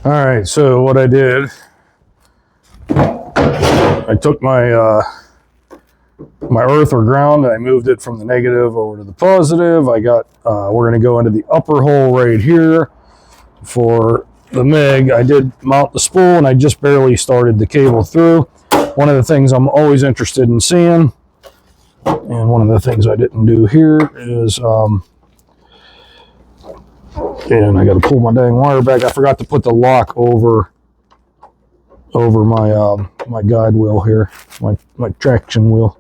All right, so what I did, I took my my earth or ground, and I moved it from the negative over to the positive. I got, we're going to go into the upper hole right here for the MIG. I did mount the spool, and I just barely started the cable through. One of the things I'm always interested in seeing, and one of the things I didn't do here is, and I got to pull my dang wire back. I forgot to put the lock over my my guide wheel here, my traction wheel.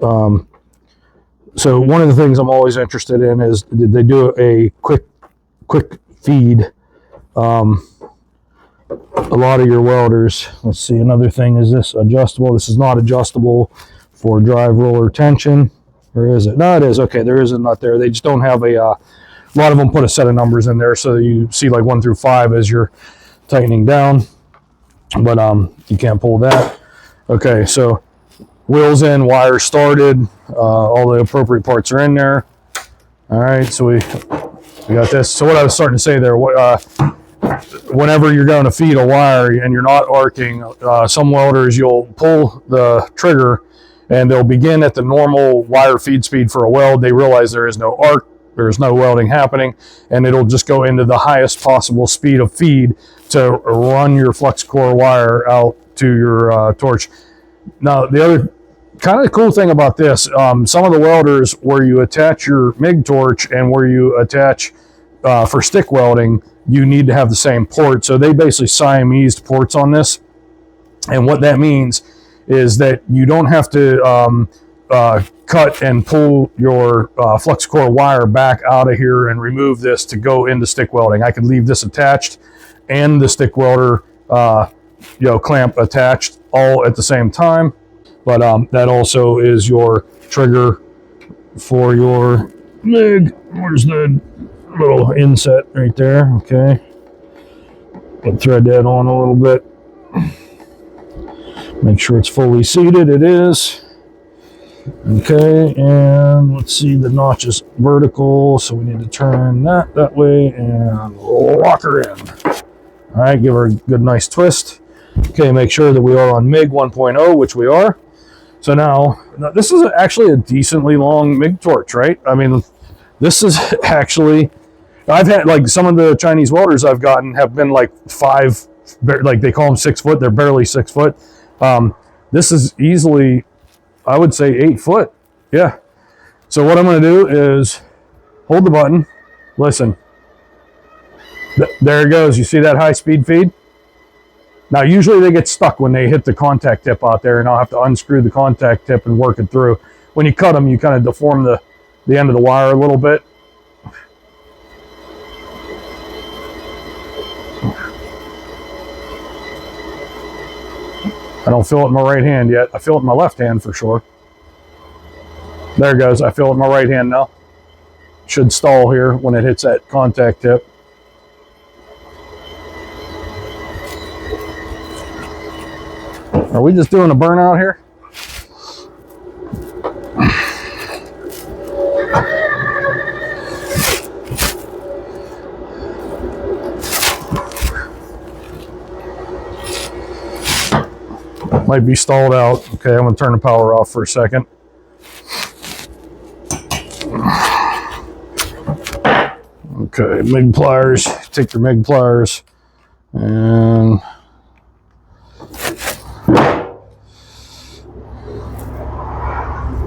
So one of the things I'm always interested in is, did they do a quick feed? A lot of your welders, let's see, another thing, is this adjustable? This is not adjustable for drive roller tension, or is it? No, it is. Okay, there is a nut there. They just don't have a lot of them put a set of numbers in there, so you see like 1 through 5 as you're tightening down, but you can't pull that. Okay, so wheels in, wire started, all the appropriate parts are in there. All right, so we got this. So what I was starting to say there, whenever you're going to feed a wire and you're not arcing, some welders, you'll pull the trigger and they'll begin at the normal wire feed speed for a weld. They realize there is no arc, there's no welding happening, and it'll just go into the highest possible speed of feed to run your flux core wire out to your torch. Now, the other kind of cool thing about this, some of the welders, where you attach your MIG torch and where you attach for stick welding, you need to have the same port. So they basically Siamese ports on this. And what that means is that you don't have to cut and pull your flux core wire back out of here and remove this to go into stick welding. I could leave this attached and the stick welder clamp attached all at the same time. But that also is your trigger for your MIG. Where's the little inset right there? Okay. I'll thread that on a little bit. Make sure it's fully seated. It is. Okay, and let's see, the notch is vertical, so we need to turn that way and lock her in. All right, give her a good nice twist. Okay, make sure that we are on MIG 1.0, which we are. So now this is actually a decently long MIG torch, right? I mean, this is actually, I've had, like, some of the Chinese welders I've gotten have been like 5, like they call them 6 foot, they're barely 6 foot. This is easily, I would say, 8 foot. Yeah. So what I'm going to do is hold the button. Listen. There it goes. You see that high speed feed? Now, usually they get stuck when they hit the contact tip out there, and I'll have to unscrew the contact tip and work it through. When you cut them, you kind of deform the end of the wire a little bit. I don't feel it in my right hand yet. I feel it in my left hand for sure. There it goes. I feel it in my right hand now. Should stall here when it hits that contact tip. Are we just doing a burnout here? Might be stalled out. Okay, I'm going to turn the power off for a second. Okay, MIG pliers. Take your MIG pliers and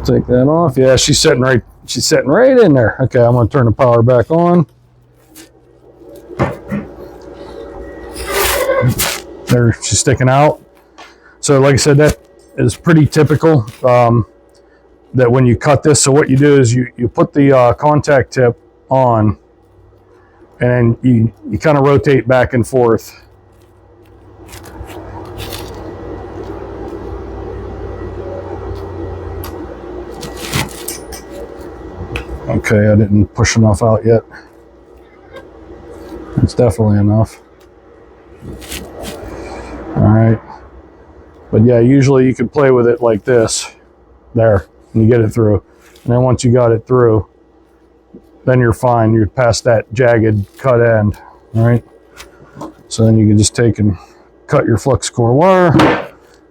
take that off. Yeah, she's sitting right in there. Okay, I'm going to turn the power back on. There, she's sticking out. So like I said, that is pretty typical, that when you cut this, so what you do is you put the contact tip on, and then you kind of rotate back and forth. Okay, I didn't push enough out yet. It's definitely enough. All right. But yeah, usually you can play with it like this. There, and you get it through. And then once you got it through, then you're fine. You're past that jagged cut end. All right. So then you can just take and cut your flux core wire,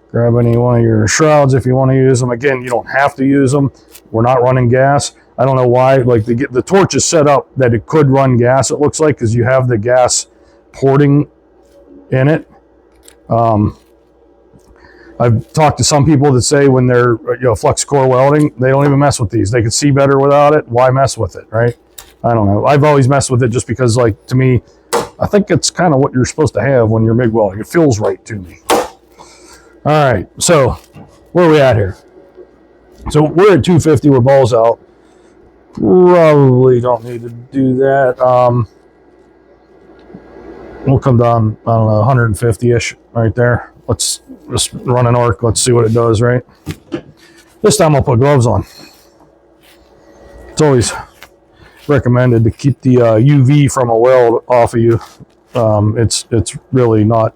grab any one of your shrouds if you want to use them. Again, you don't have to use them. We're not running gas. I don't know why, like the torch is set up that it could run gas, it looks like, because you have the gas porting in it. I've talked to some people that say when they're flux core welding, they don't even mess with these. They can see better without it. Why mess with it, right? I don't know. I've always messed with it just because, like, to me, I think it's kind of what you're supposed to have when you're MIG welding. It feels right to me. All right, so where are we at here? So we're at 250, we're balls out. Probably don't need to do that. We'll come down, I don't know, 150-ish right there. Let's just run an arc. Let's see what it does, right? This time I'll put gloves on. It's always recommended to keep the UV from a weld off of you. It's really not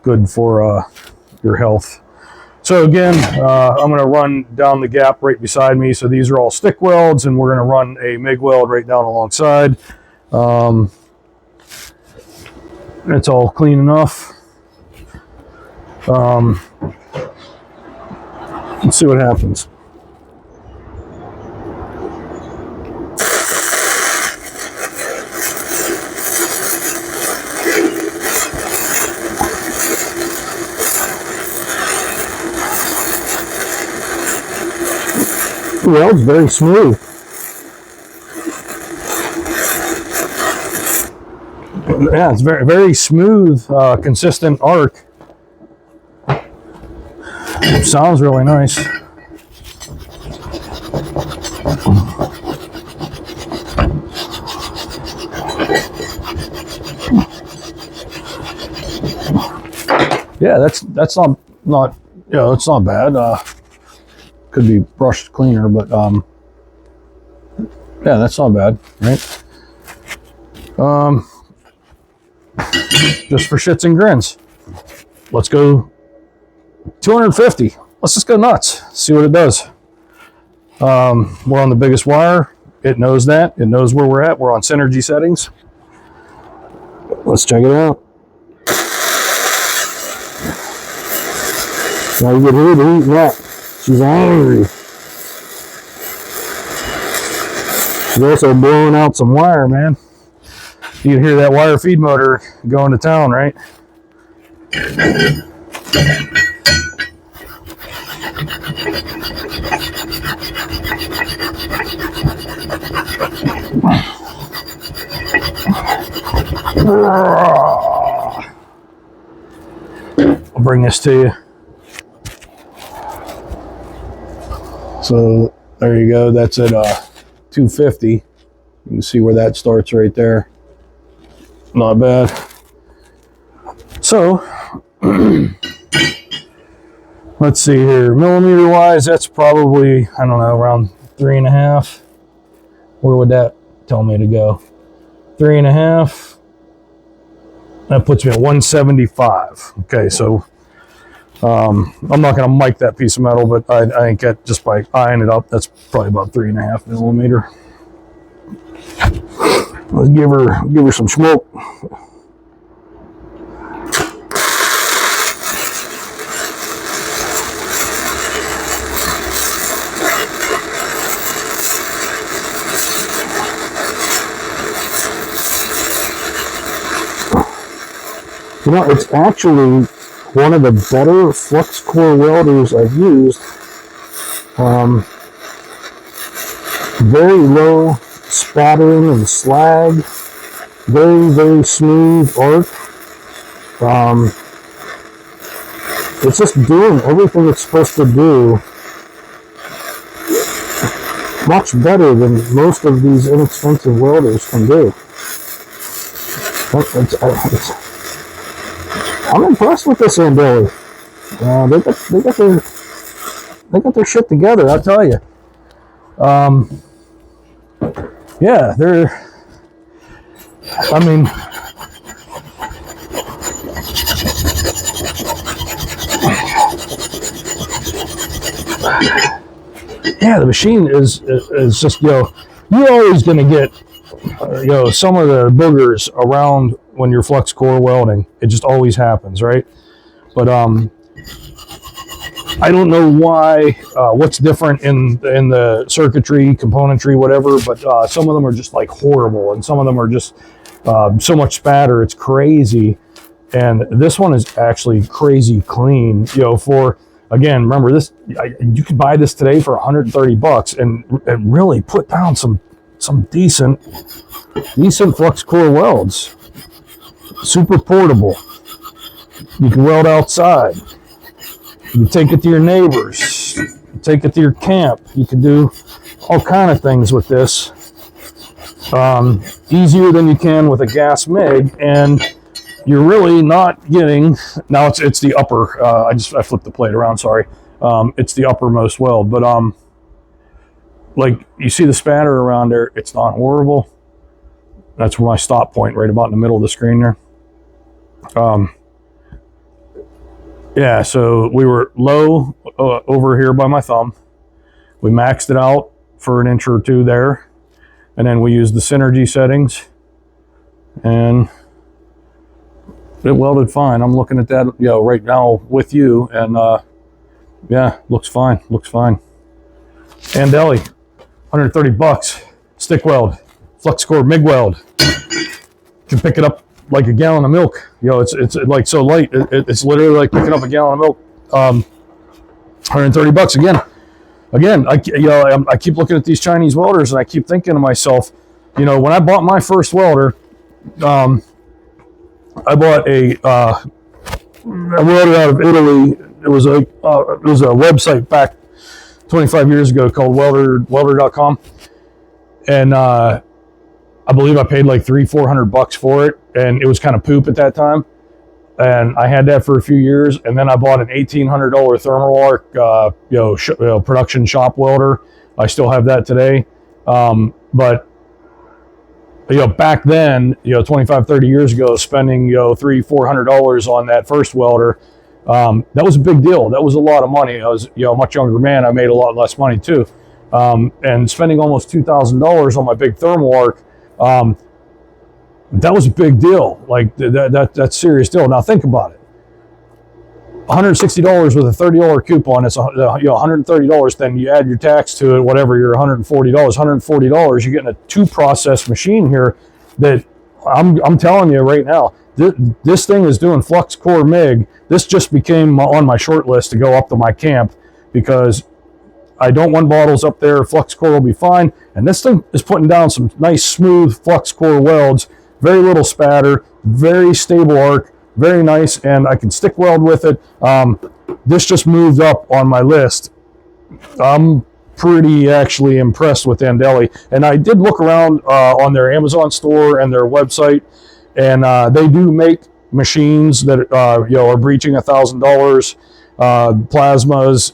good for your health. So again, I'm going to run down the gap right beside me. So these are all stick welds, and we're going to run a MIG weld right down alongside. It's all clean enough. Let's see what happens. The weld's very smooth. Yeah, it's very, very smooth, consistent arc. Sounds really nice. Yeah, that's not it's not bad. Could be brushed cleaner, but yeah, that's not bad, right? Just for shits and grins, let's go 250. Let's just go nuts, see what it does. We're on the biggest wire. It knows that. It knows where we're at. We're on synergy settings. Let's check it out. Now you get her to eat that. She's angry. She's also blowing out some wire, man. You can hear that wire feed motor going to town, right? I'll bring this to you. So there you go. That's at 250. You can see where that starts right there. Not bad. So let's see here. Millimeter wise, that's probably, I don't know, around 3.5. Where would that tell me to go? 3.5. That puts me at 175. Okay, so I'm not going to mic that piece of metal, but I think that just by eyeing it up, that's probably about 3.5 millimeter. Let's give her some smoke. You know, it's actually one of the better flux core welders I've used. Very low spattering and slag. Very, very smooth arc. It's just doing everything it's supposed to do much better than most of these inexpensive welders can do. I'm impressed with this Andeli. They got their shit together, I'll tell you. Yeah, I mean, yeah, the machine is just, you're always going to get, some of the boogers around when you're flux core welding. It just always happens, right? But I don't know why, what's different in the circuitry, componentry, whatever, but some of them are just like horrible, and some of them are just so much spatter, it's crazy. And this one is actually crazy clean, you know, for, again, remember this, you could buy this today for 130 bucks and really put down some decent flux core welds. Super portable. You can weld outside. You can take it to your neighbors. You can take it to your camp. You can do all kind of things with this. Easier than you can with a gas MIG, and you're really not getting, now it's the upper, I flipped the plate around, sorry. It's the uppermost weld, but like you see the spatter around there, it's not horrible. That's where my stop point, right about in the middle of the screen there. Yeah, so we were low over here by my thumb. We maxed it out for an inch or two there, and then we used the synergy settings, and it welded fine. I'm looking at that, you know, right now with you, and yeah, looks fine, looks fine. Andeli, 130 bucks, stick weld, flux core MIG weld. You can pick it up like a gallon of milk. You know, it's like so light. It's literally like picking up a gallon of milk. 130 bucks again. I keep looking at these Chinese welders, and I keep thinking to myself, you know, when I bought my first welder, I bought a welder out of Italy. It was a website back 25 years ago called welder.com, and I believe I paid like $300-400 bucks for it, and it was kind of poop at that time. And I had that for a few years, and then I bought an $1,800 thermal arc, production shop welder. I still have that today, but you know, back then, you know, 25-30 years ago, spending, you know, $300-400 on that first welder, that was a big deal. That was a lot of money. I was, you know, a much younger man. I made a lot less money too, and spending almost $2,000 on my big thermal arc. That was a big deal. Like that's serious deal. Now think about it. $160 with a $30 coupon. It's $130. Then you add your tax to it, whatever. You're $140. $140. You're getting a 2-process machine here. That I'm telling you right now. This thing is doing flux core MIG. This just became on my short list to go up to my camp because I don't want bottles up there. Flux core will be fine. And this thing is putting down some nice smooth flux core welds. Very little spatter. Very stable arc. Very nice. And I can stick weld with it. This just moved up on my list. I'm pretty actually impressed with Andeli. And I did look around on their Amazon store and their website. And they do make machines that are breaching $1,000. Plasmas.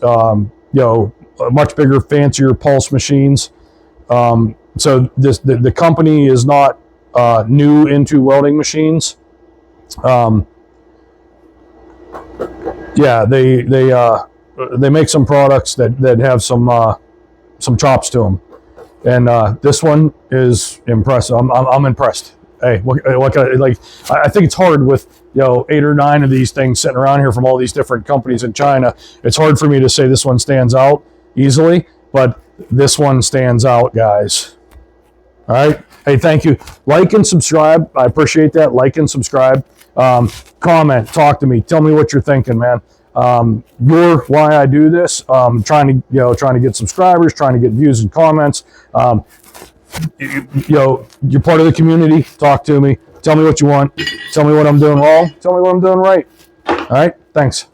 Much bigger, fancier pulse machines. So the company is not new into welding machines. Yeah, they make some products that have some chops to them, and this one is impressive. I'm impressed. Hey, I think it's hard with 8 or 9 of these things sitting around here from all these different companies in China. It's hard for me to say this one stands out easily, but this one stands out, guys. All right. Hey, thank you. Like and subscribe. I appreciate that. Like and subscribe. Comment. Talk to me. Tell me what you're thinking, man. You're why I do this. Trying to get subscribers, trying to get views and comments. You're part of the community. Talk to me. Tell me what you want. Tell me what I'm doing wrong. Tell me what I'm doing right. All right. Thanks.